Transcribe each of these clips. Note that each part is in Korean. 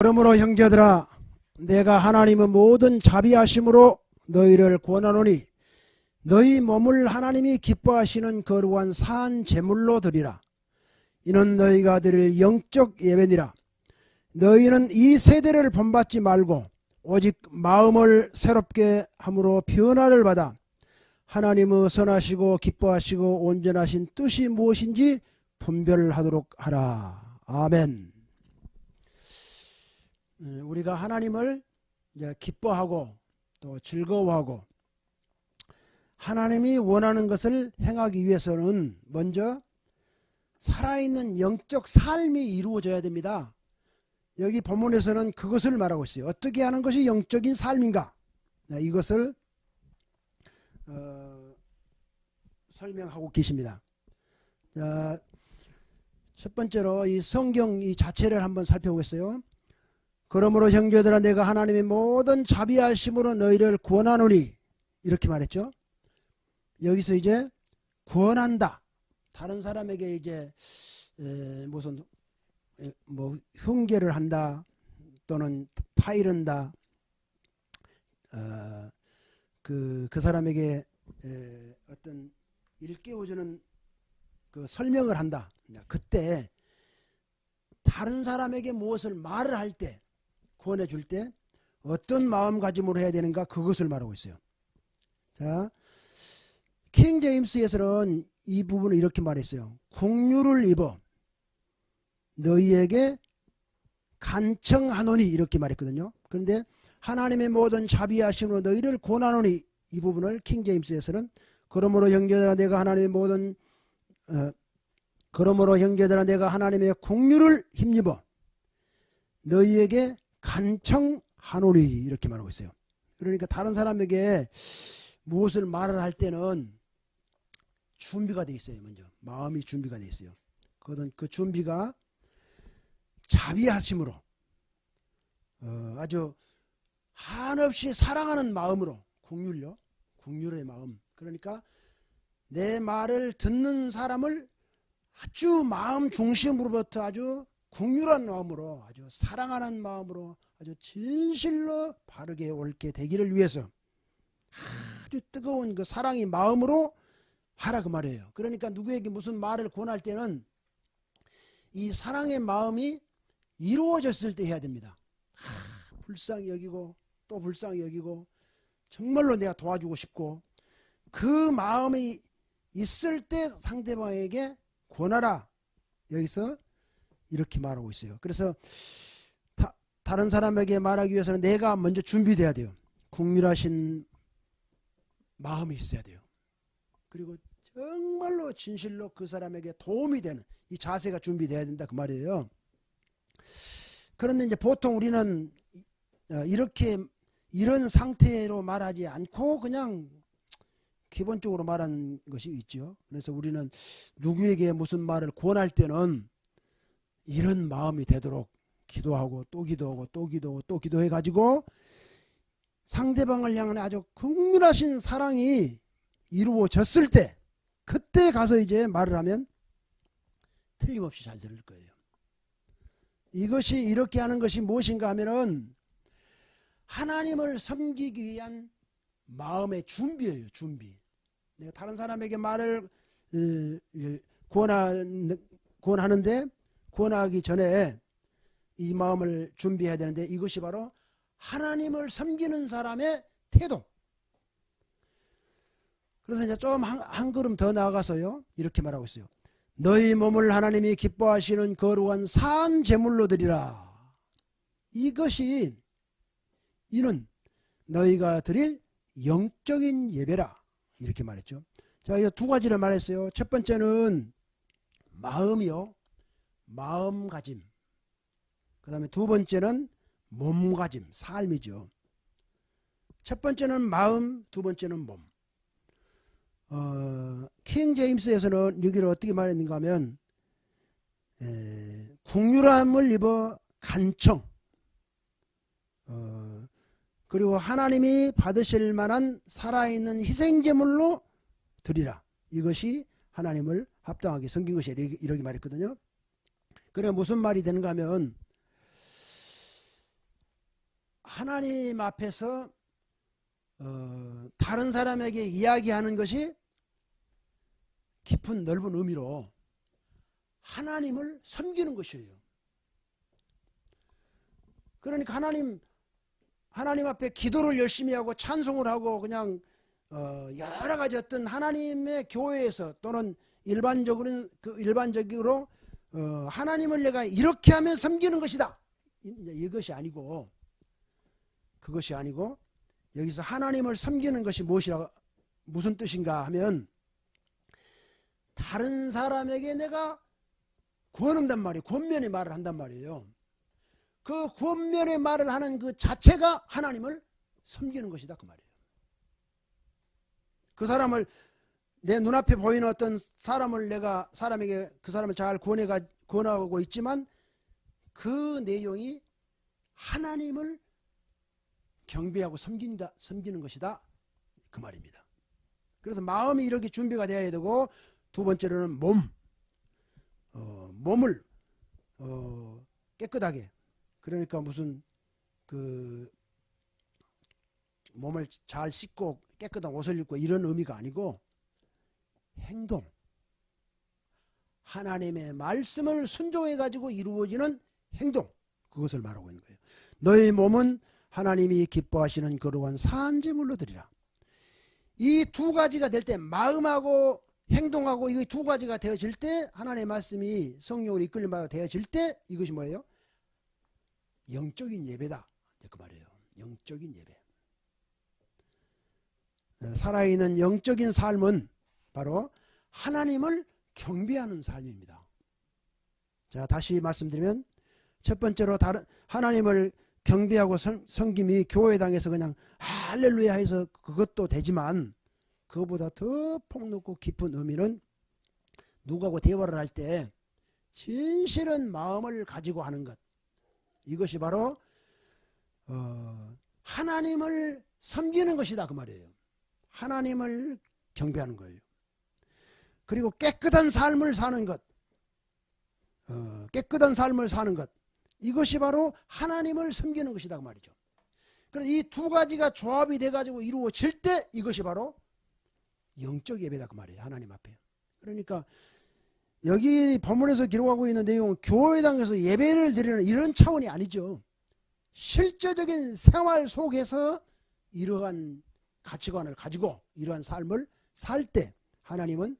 그러므로 형제들아, 내가 하나님의 모든 자비하심으로 너희를 권하노니 너희 몸을 하나님이 기뻐하시는 거룩한 산 제물로 드리라. 이는 너희가 드릴 영적 예배니라. 너희는 이 세대를 본받지 말고 오직 마음을 새롭게 함으로 변화를 받아 하나님의 선하시고 기뻐하시고 온전하신 뜻이 무엇인지 분별하도록 하라. 아멘. 우리가 하나님을 기뻐하고 또 즐거워하고 하나님이 원하는 것을 행하기 위해서는 먼저 살아있는 영적 삶이 이루어져야 됩니다. 여기 본문에서는 그것을 말하고 있어요. 어떻게 하는 것이 영적인 삶인가? 이것을 설명하고 계십니다. 자, 첫 번째로 이 성경 이 자체를 한번 살펴보겠어요. 그러므로 형제들아, 내가 하나님의 모든 자비하심으로 너희를 권하노니, 이렇게 말했죠. 여기서 이제 권한다. 다른 사람에게 이제 무슨 흉계를 한다 또는 타이른다. 그 사람에게 어떤 일깨워주는 그 설명을 한다. 그때 다른 사람에게 무엇을 말을 할 때, 권해 줄 때 어떤 마음가짐으로 해야 되는가, 그것을 말하고 있어요. 자, 킹 제임스에서는 이 부분을 이렇게 말했어요. 국류를 입어 너희에게 간청하노니, 이렇게 말했거든요. 그런데 하나님의 모든 자비하심으로 너희를 권하노니, 이 부분을 킹 제임스에서는 그러므로 형제들아, 내가 하나님의 하나님의 국류를 힘입어 너희에게 간청하노니, 이렇게 말하고 있어요. 그러니까 다른 사람에게 무엇을 말을 할 때는 준비가 돼 있어요. 먼저 마음이 준비가 돼 있어요. 그 준비가 자비하심으로 아주 한없이 사랑하는 마음으로, 국률의 마음. 그러니까 내 말을 듣는 사람을 아주 마음 중심으로부터 아주 국률한 마음으로, 아주 사랑하는 마음으로, 아주 진실로 바르게 옳게 되기를 위해서 아주 뜨거운 그 사랑의 마음으로 하라, 그 말이에요. 그러니까 누구에게 무슨 말을 권할 때는 이 사랑의 마음이 이루어졌을 때 해야 됩니다. 불쌍히 여기고 또 불쌍히 여기고 정말로 내가 도와주고 싶고, 그 마음이 있을 때 상대방에게 권하라. 여기서 이렇게 말하고 있어요. 그래서 다른 사람에게 말하기 위해서는 내가 먼저 준비돼야 돼요. 국률하신 마음이 있어야 돼요. 그리고 정말로 진실로 그 사람에게 도움이 되는 이 자세가 준비돼야 된다, 그 말이에요. 그런데 이제 보통 우리는 이런 상태로 말하지 않고 그냥 기본적으로 말하는 것이 있죠. 그래서 우리는 누구에게 무슨 말을 권할 때는 이런 마음이 되도록 기도하고 또 기도하고 또 기도하고 또 기도해 가지고 상대방을 향한 아주 극렬하신 사랑이 이루어졌을 때, 그때 가서 이제 말을 하면 틀림없이 잘 들을 거예요. 이것이, 이렇게 하는 것이 무엇인가 하면은 하나님을 섬기기 위한 마음의 준비예요. 준비. 내가 다른 사람에게 말을 권하는데, 권하기 전에 이 마음을 준비해야 되는데, 이것이 바로 하나님을 섬기는 사람의 태도. 그래서 이제 좀 한 걸음 더 나아가서요, 이렇게 말하고 있어요. 너희 몸을 하나님이 기뻐하시는 거룩한 산 제물로 드리라. 이는 너희가 드릴 영적인 예배라, 이렇게 말했죠. 자, 이 두 가지를 말했어요. 첫 번째는 마음이요, 마음가짐. 그 다음에 두 번째는 몸가짐, 삶이죠. 첫 번째는 마음, 두 번째는 몸. 킹 제임스에서는 여기를 어떻게 말했는가 하면 국률함을 입어 간청, 그리고 하나님이 받으실 만한 살아있는 희생제물로 드리라. 이것이 하나님을 합당하게 섬긴 것이야, 이렇게 말했거든요. 그래 무슨 말이 되는가 하면 하나님 앞에서 다른 사람에게 이야기하는 것이 깊은 넓은 의미로 하나님을 섬기는 것이에요. 그러니까 하나님 앞에 기도를 열심히 하고 찬송을 하고 그냥 여러 가지 어떤 하나님의 교회에서 또는 일반적으로 하나님을 내가 이렇게 하면 섬기는 것이다. 이것이 아니고 그것이 아니고 여기서 하나님을 섬기는 것이 무슨 뜻인가 하면 다른 사람에게 내가 권한단 말이에요. 권면의 말을 한단 말이에요. 그 권면의 말을 하는 그 자체가 하나님을 섬기는 것이다 그 말이에요. 그 사람을 내 눈앞에 보이는 어떤 사람을 내가 사람에게 그 사람을 잘 권하고 있지만 그 내용이 하나님을 경배하고 섬기는 것이다 그 말입니다. 그래서 마음이 이렇게 준비가 되어야 되고 두 번째로는 몸을 깨끗하게 그러니까 무슨 그 몸을 잘 씻고 깨끗한 옷을 입고 이런 의미가 아니고 행동 하나님의 말씀을 순종해 가지고 이루어지는 행동 그것을 말하고 있는 거예요. 너희 몸은 하나님이 기뻐하시는 거룩한 산제물로 드리라. 이 두 가지가 될 때 마음하고 행동하고 이 두 가지가 되어질 때 하나님의 말씀이 성령으로 이끌림받아 되어질 때 이것이 뭐예요? 영적인 예배다 그 말이에요. 영적인 예배. 살아있는 영적인 삶은 바로 하나님을 경배하는 삶입니다. 자, 다시 말씀드리면 첫 번째로 하나님을 경배하고 섬김이 교회당에서 그냥 할렐루야 해서 그것도 되지만 그것보다 더 폭넓고 깊은 의미는 누구하고 대화를 할 때 진실한 마음을 가지고 하는 것 이것이 바로 하나님을 섬기는 것이다 그 말이에요. 하나님을 경배하는 거예요. 그리고 깨끗한 삶을 사는 것 깨끗한 삶을 사는 것 이것이 바로 하나님을 섬기는 것이다 그 말이죠. 그래서 이 두 가지가 조합이 돼가지고 이루어질 때 이것이 바로 영적 예배다 그 말이에요. 하나님 앞에. 그러니까 여기 본문에서 기록하고 있는 내용은 교회당에서 예배를 드리는 이런 차원이 아니죠. 실제적인 생활 속에서 이러한 가치관을 가지고 이러한 삶을 살 때 하나님은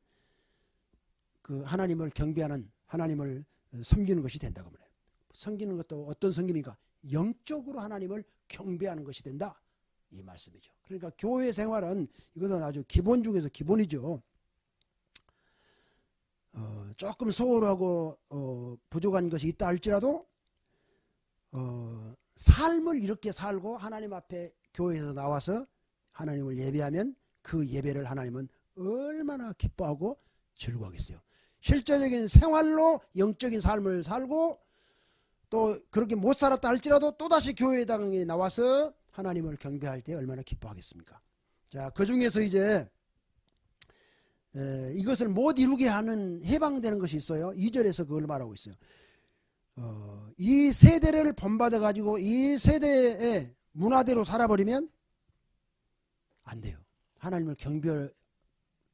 그 하나님을 경배하는 하나님을 섬기는 것이 된다고 말해요. 섬기는 것도 어떤 섬김인가? 영적으로 하나님을 경배하는 것이 된다 이 말씀이죠. 그러니까 교회 생활은 이것은 아주 기본 중에서 기본이죠. 조금 소홀하고 부족한 것이 있다 할지라도 삶을 이렇게 살고 하나님 앞에 교회에서 나와서 하나님을 예배하면 그 예배를 하나님은 얼마나 기뻐하고 즐거워하겠어요. 실제적인 생활로 영적인 삶을 살고 또 그렇게 못 살았다 할지라도 또다시 교회당에 나와서 하나님을 경배할 때 얼마나 기뻐하겠습니까? 자, 그 중에서 이제 이것을 못 이루게 하는 해방되는 것이 있어요. 2절에서 그걸 말하고 있어요. 이 세대를 본받아 가지고 이 세대의 문화대로 살아버리면 안 돼요. 하나님을 경배가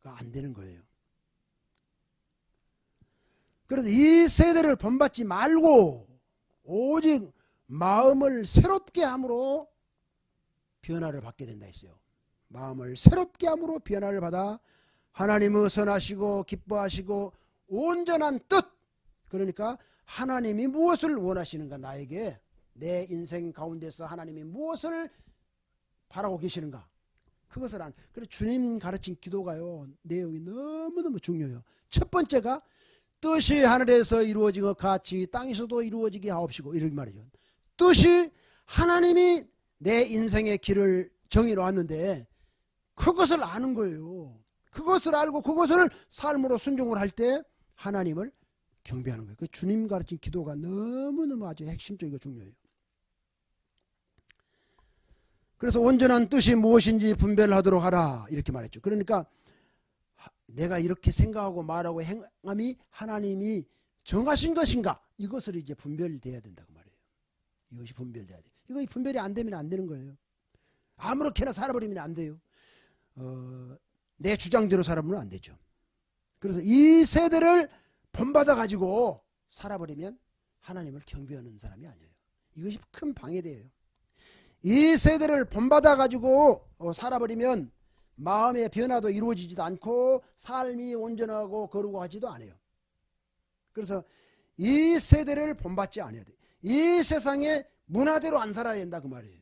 안 되는 거예요. 그래서 이 세대를 본받지 말고 오직 마음을 새롭게 함으로 변화를 받게 된다 했어요. 마음을 새롭게 함으로 변화를 받아 하나님의 선하시고 기뻐하시고 온전한 뜻 그러니까 하나님이 무엇을 원하시는가 나에게 내 인생 가운데서 하나님이 무엇을 바라고 계시는가 그것을 그래서 주님 가르친 기도가요 내용이 너무너무 중요해요. 첫 번째가 뜻이 하늘에서 이루어진 것 같이 땅에서도 이루어지게 하옵시고 이런 말이죠. 뜻이 하나님이 내 인생의 길을 정해 놓았는데 그것을 아는 거예요. 그것을 알고 그것을 삶으로 순종을 할 때 하나님을 경배하는 거예요. 그 주님 가르친 기도가 너무너무 아주 핵심적이고 중요해요. 그래서 온전한 뜻이 무엇인지 분별하도록 하라 이렇게 말했죠. 그러니까 내가 이렇게 생각하고 말하고 행함이 하나님이 정하신 것인가 이것을 이제 분별돼야 된다고 말해요. 이것이 분별돼야 돼요. 이거 분별이 안 되면 안 되는 거예요. 아무렇게나 살아버리면 안 돼요. 내 주장대로 살아보면 안 되죠. 그래서 이 세대를 본받아 가지고 살아버리면 하나님을 경배하는 사람이 아니에요. 이것이 큰 방해돼요. 이 세대를 본받아 가지고 살아버리면 마음의 변화도 이루어지지도 않고 삶이 온전하고 거룩하지도 않아요. 그래서 이 세대를 본받지 않아야 돼요. 이 세상의 문화대로 안 살아야 된다 그 말이에요.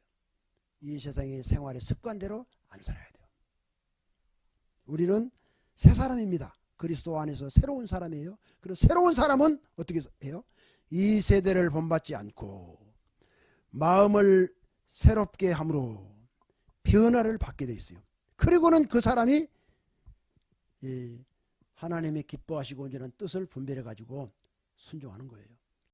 이 세상의 생활의 습관대로 안 살아야 돼요. 우리는 새 사람입니다. 그리스도 안에서 새로운 사람이에요. 그래서 새로운 사람은 어떻게 해요? 이 세대를 본받지 않고 마음을 새롭게 함으로 변화를 받게 돼 있어요. 그리고는 그 사람이 하나님의 기뻐하시고 온전한 뜻을 분별해 가지고 순종하는 거예요.